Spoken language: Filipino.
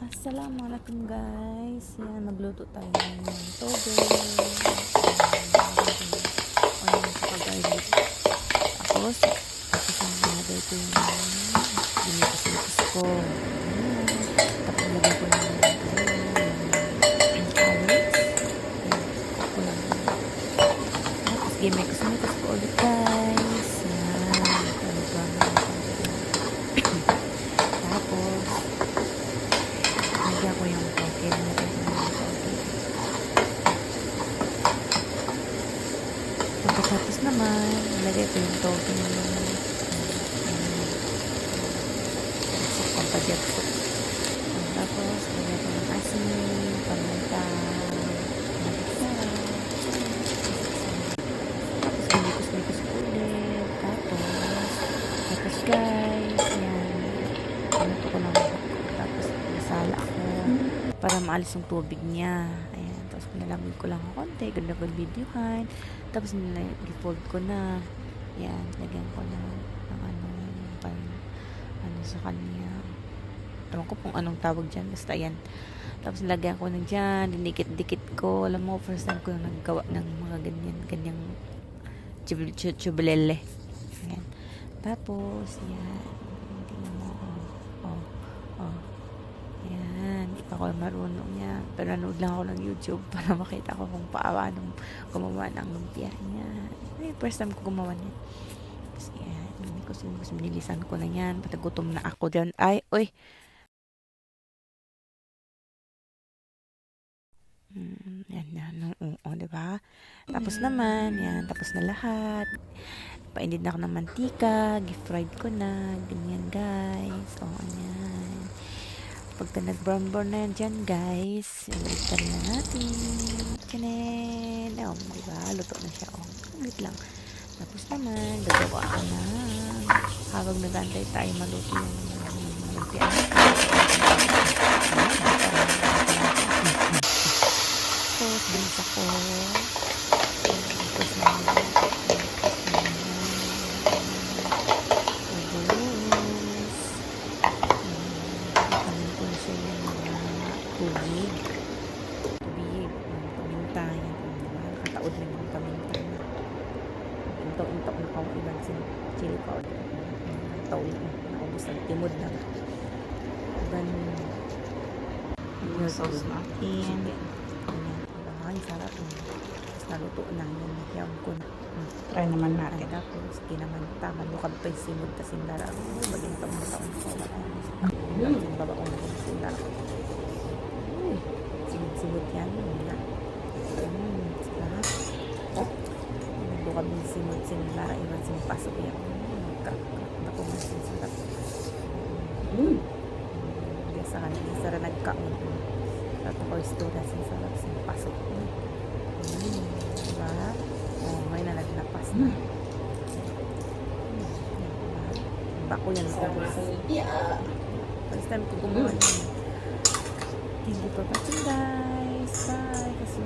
Assalamualaikum guys. Yan, magluto tayo ng tubig. Onion sa garlic. Tapos ang nilagay ko yung dinipas-lipas ko. Ayan. Tapos nilagay ko yung carrots. Ako lang. Tapos gimix-mix ko ulit guys. Yan. Tapos lagyan ko yung toge. Pagkatapos naman, lagay ko yung toge sa pampagyapsok. Tapos, lagay ko yung asin, paminta, tapos binikos-bikos ko ulit. Tapos guys, yan. Ano ko lang. Tapos, masala ako para maalis yung tubig niya. Ayan. Tapos, pinalamig ko lang ng konti. Ganda ko yung videohan. Tapos, i-fold ko na. Ayan. Lagyan ko na ng ano sa kanya. Ewan ko kung anong tawag dyan. Basta yan. Tapos, lagyan ko na dyan. Dinikit-dikit ko. Alam mo, first time ko yung naggawa ng mga ganyang chubelele. Ayan. Tapos, yan. Tingnan mo. Ayan, hindi pa ako marunong niya. Pero nanood lang ako ng YouTube para makita ko kung paano gumawa ng lumpia niya. Ay, first time ko gumawa niya. Kasi yan, binilisan ko na yan. Patagutom na ako dyan. Ay, oy! Yan. Oo, diba? Tapos naman, yan. Tapos na lahat. Painit na ako ng mantika. Fried ko na. Ganyan, guys. O, ayan. Pagka nag-brown na yan dyan, guys, iligtan na natin. Kanen. Diba? Luto na siya. Ulit lang. Tapos naman, gagawa ka na. Habang nag-antay tayo maluto yung lumpia. Tapos, bilis ako. Tapos naman, tubig, paminta yan, kataod lang yung paminta na untok-untok na kong ibang chili powder taon naubos ang timod na iban yung sauce natin ay sarap tapos naluto na yung yam ko na try naman natin tapos kinamanta malukab pa yung simod ta sindara baging taon ko yung baba ko na yung sindara simod yan na sarap naglukab yung simod sindara iwan simpasok yan nakumas yung sarap biasa ka na sarap nagkaon at ako istura sarap simpasok diba may na naglapas na bako yan first time ko gumawa niya. Thank you for watching guys. Bye. Kasi